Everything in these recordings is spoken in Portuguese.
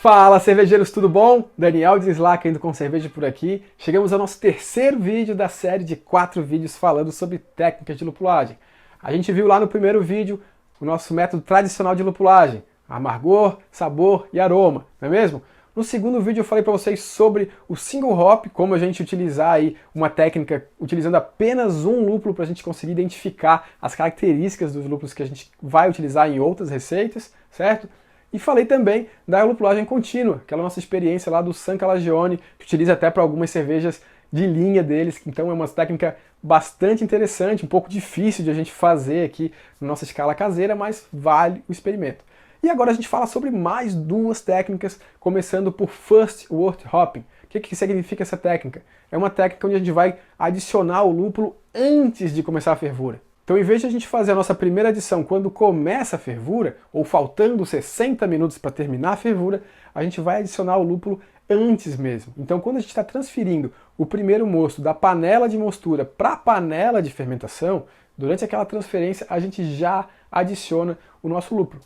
Fala, cervejeiros, tudo bom? Daniel de Slack indo com cerveja por aqui. Chegamos ao nosso terceiro vídeo da série de 4 vídeos falando sobre técnicas de lupulagem. A gente viu lá no primeiro vídeo o nosso método tradicional de lupulagem, amargor, sabor e aroma, não é mesmo? No segundo vídeo eu falei para vocês sobre o single hop, como a gente utilizar aí uma técnica utilizando apenas um lúpulo para a gente conseguir identificar as características dos lúpulos que a gente vai utilizar em outras receitas, certo? E falei também da lupulagem contínua, aquela nossa experiência lá do San Calagione, que utiliza até para algumas cervejas de linha deles, então é uma técnica bastante interessante, um pouco difícil de a gente fazer aqui na nossa escala caseira, mas vale o experimento. E agora a gente fala sobre mais duas técnicas, começando por First Wort Hopping. O que significa essa técnica? É uma técnica onde a gente vai adicionar o lúpulo antes de começar a fervura. Então, em vez de a gente fazer a nossa primeira adição quando começa a fervura, ou faltando 60 minutos para terminar a fervura, a gente vai adicionar o lúpulo antes mesmo. Então, quando a gente está transferindo o primeiro mosto da panela de mostura para a panela de fermentação, durante aquela transferência a gente já adiciona o nosso lúpulo.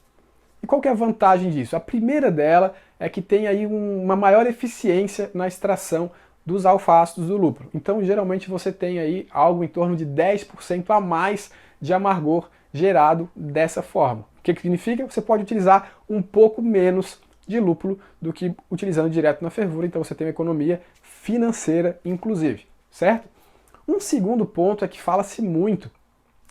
E qual que é a vantagem disso? A primeira dela é que tem aí uma maior eficiência na extração dos alfa-ácidos do lúpulo. Então, geralmente você tem aí algo em torno de 10% a mais de amargor gerado dessa forma. O que significa? Você pode utilizar um pouco menos de lúpulo do que utilizando direto na fervura, então você tem uma economia financeira, inclusive, certo? Um segundo ponto é que fala-se muito,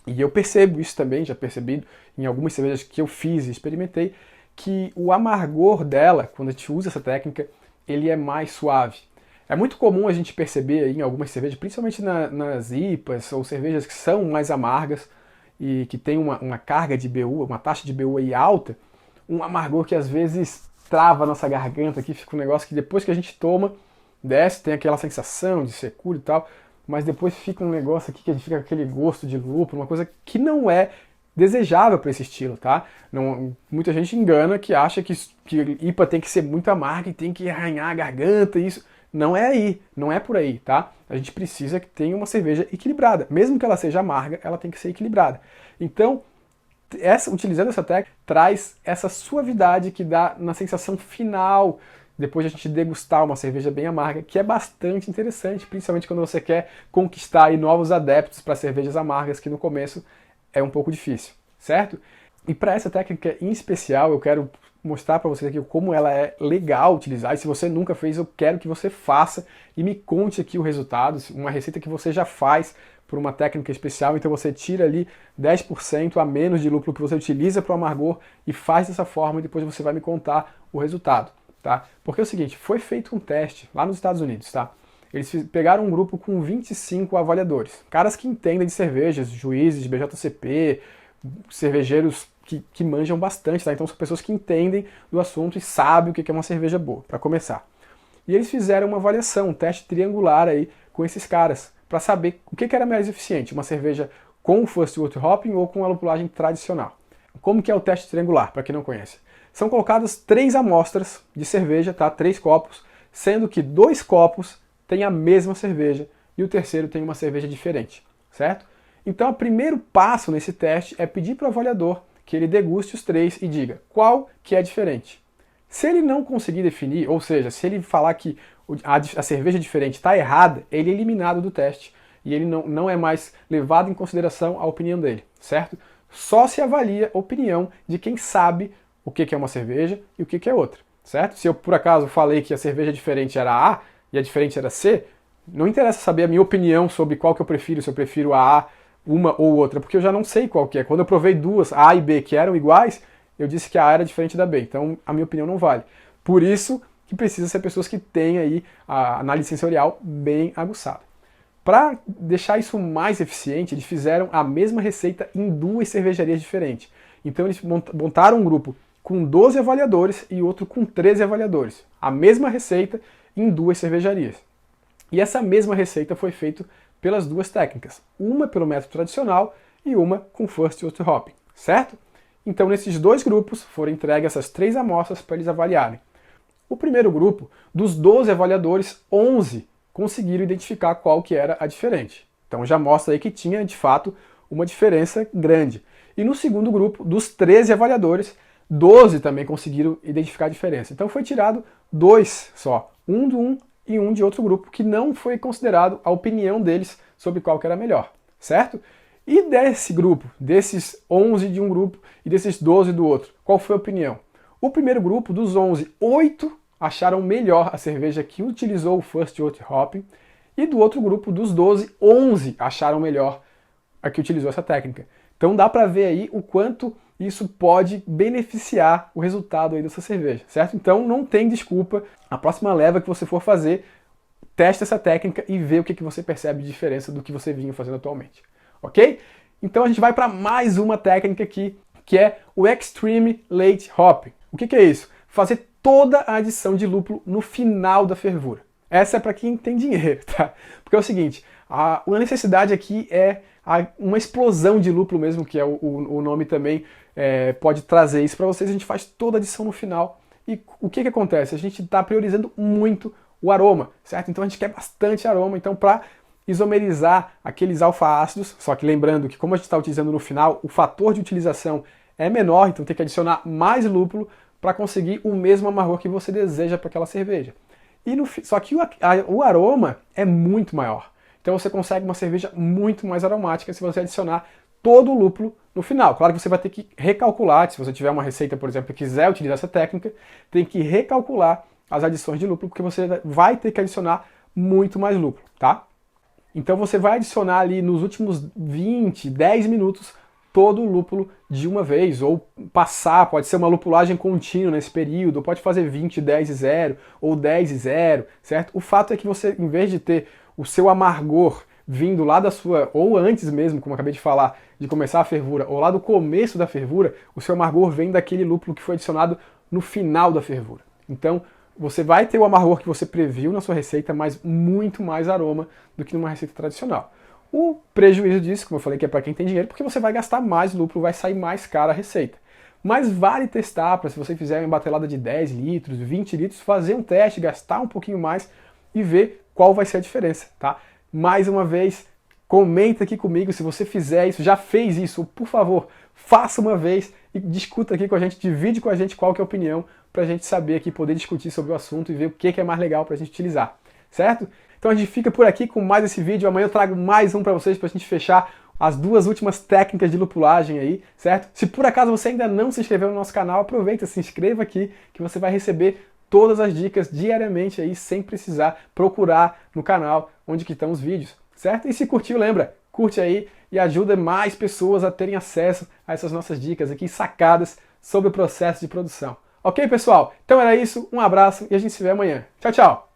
e eu percebo isso também, já percebi em algumas cervejas que eu fiz e experimentei, que o amargor dela, quando a gente usa essa técnica, ele é mais suave. É muito comum a gente perceber aí em algumas cervejas, principalmente nas IPAs ou cervejas que são mais amargas e que tem uma carga de BU, uma taxa de BU aí alta, um amargor que às vezes trava a nossa garganta aqui, fica um negócio que depois que a gente toma, desce, tem aquela sensação de secura e tal, mas depois fica um negócio aqui que a gente fica com aquele gosto de lúpulo, uma coisa que não é desejável para esse estilo, tá? Muita gente engana que acha que IPA tem que ser muito amarga e tem que arranhar a garganta, isso. Não é aí, não é por aí, tá? A gente precisa que tenha uma cerveja equilibrada. Mesmo que ela seja amarga, ela tem que ser equilibrada. Então, utilizando essa técnica, traz essa suavidade que dá na sensação final, depois de a gente degustar uma cerveja bem amarga, que é bastante interessante, principalmente quando você quer conquistar aí novos adeptos para cervejas amargas, que no começo é um pouco difícil, certo? E para essa técnica em especial, eu quero mostrar para vocês aqui como ela é legal utilizar, e se você nunca fez, eu quero que você faça e me conte aqui o resultado, uma receita que você já faz por uma técnica especial, então você tira ali 10% a menos de lúpulo que você utiliza para o amargor e faz dessa forma e depois você vai me contar o resultado, tá? Porque é o seguinte, foi feito um teste lá nos Estados Unidos, tá? Eles pegaram um grupo com 25 avaliadores, caras que entendem de cervejas, juízes, BJCP, cervejeiros que manjam bastante, tá? Então são pessoas que entendem do assunto e sabem o que é uma cerveja boa, para começar. E eles fizeram uma avaliação, um teste triangular aí com esses caras, para saber o que era mais eficiente, uma cerveja com First Wort Hopping ou com a lupulagem tradicional. Como que é o teste triangular, para quem não conhece? São colocadas 3 amostras de cerveja, tá? 3 copos, sendo que 2 copos têm a mesma cerveja e o terceiro tem uma cerveja diferente, certo? Então o primeiro passo nesse teste é pedir para o avaliador que ele deguste os 3 e diga qual que é diferente. Se ele não conseguir definir, ou seja, se ele falar que a cerveja diferente está errada, ele é eliminado do teste e ele não é mais levado em consideração a opinião dele, certo? Só se avalia a opinião de quem sabe o que é uma cerveja e o que é outra, certo? Se eu por acaso falei que a cerveja diferente era A e a diferente era C, não interessa saber a minha opinião sobre qual que eu prefiro, se eu prefiro a A, uma ou outra, porque eu já não sei qual que é. Quando eu provei duas, A e B, que eram iguais, eu disse que a A era diferente da B, então a minha opinião não vale. Por isso que precisa ser pessoas que têm aí a análise sensorial bem aguçada. Para deixar isso mais eficiente, eles fizeram a mesma receita em 2 cervejarias diferentes. Então eles montaram um grupo com 12 avaliadores e outro com 13 avaliadores. A mesma receita em 2 cervejarias. E essa mesma receita foi feita pelas 2 técnicas, uma pelo método tradicional e uma com First Wort Hopping, certo? Então nesses 2 grupos foram entregues essas 3 amostras para eles avaliarem. O primeiro grupo, dos 12 avaliadores, 11 conseguiram identificar qual que era a diferente. Então já mostra aí que tinha de fato uma diferença grande. E no segundo grupo, dos 13 avaliadores, 12 também conseguiram identificar a diferença. Então foi tirado 2 só, um de um e um de outro grupo, que não foi considerado a opinião deles sobre qual que era melhor, certo? E desse grupo, desses 11 de um grupo e desses 12 do outro, qual foi a opinião? O primeiro grupo, dos 11, 8 acharam melhor a cerveja que utilizou o First Oat Hopping, e do outro grupo, dos 12, 11 acharam melhor a que utilizou essa técnica. Então dá para ver aí o quanto isso pode beneficiar o resultado aí dessa cerveja, certo? Então não tem desculpa. A próxima leva que você for fazer, testa essa técnica e vê o que você percebe de diferença do que você vinha fazendo atualmente, ok? Então a gente vai para mais uma técnica aqui, que é o Extreme Late Hopping. O que é isso? Fazer toda a adição de lúpulo no final da fervura. Essa é para quem tem dinheiro, tá? Porque é o seguinte, a necessidade aqui é uma explosão de lúpulo mesmo, que é o nome também pode trazer isso para vocês. A gente faz toda a adição no final. E o que acontece? A gente está priorizando muito o aroma, certo? Então a gente quer bastante aroma. Então para isomerizar aqueles alfa-ácidos, só que lembrando que como a gente está utilizando no final, o fator de utilização é menor, então tem que adicionar mais lúpulo para conseguir o mesmo amargor que você deseja para aquela cerveja. Só que o aroma é muito maior. Então você consegue uma cerveja muito mais aromática se você adicionar todo o lúpulo no final. Claro que você vai ter que recalcular, se você tiver uma receita, por exemplo, e quiser utilizar essa técnica, tem que recalcular as adições de lúpulo, porque você vai ter que adicionar muito mais lúpulo, tá? Então você vai adicionar ali nos últimos 20, 10 minutos todo o lúpulo de uma vez, ou passar, pode ser uma lupulagem contínua nesse período, ou pode fazer 20, 10 e 0, ou 10 e 0, certo? O fato é que você, em vez de ter o seu amargor vindo lá da sua, ou antes mesmo, como eu acabei de falar, de começar a fervura, ou lá do começo da fervura, o seu amargor vem daquele lúpulo que foi adicionado no final da fervura. Então, você vai ter o amargor que você previu na sua receita, mas muito mais aroma do que numa receita tradicional. O prejuízo disso, como eu falei, que é para quem tem dinheiro, porque você vai gastar mais lúpulo, vai sair mais cara a receita. Mas vale testar, para se você fizer uma batelada de 10 litros, 20 litros, fazer um teste, gastar um pouquinho mais e ver qual vai ser a diferença, tá? Mais uma vez, comenta aqui comigo se você fizer isso, já fez isso, por favor, faça uma vez e discuta aqui com a gente, divide com a gente qual que é a opinião, para a gente saber aqui, poder discutir sobre o assunto e ver o que é mais legal para a gente utilizar, certo? Então a gente fica por aqui com mais esse vídeo, amanhã eu trago mais um para vocês, para a gente fechar as duas últimas técnicas de lupulagem aí, certo? Se por acaso você ainda não se inscreveu no nosso canal, aproveita, se inscreva aqui, que você vai receber todas as dicas diariamente aí, sem precisar procurar no canal onde que estão os vídeos, certo? E se curtiu, lembra, curte aí e ajuda mais pessoas a terem acesso a essas nossas dicas aqui, sacadas sobre o processo de produção. Ok, pessoal? Então era isso, um abraço e a gente se vê amanhã. Tchau, tchau!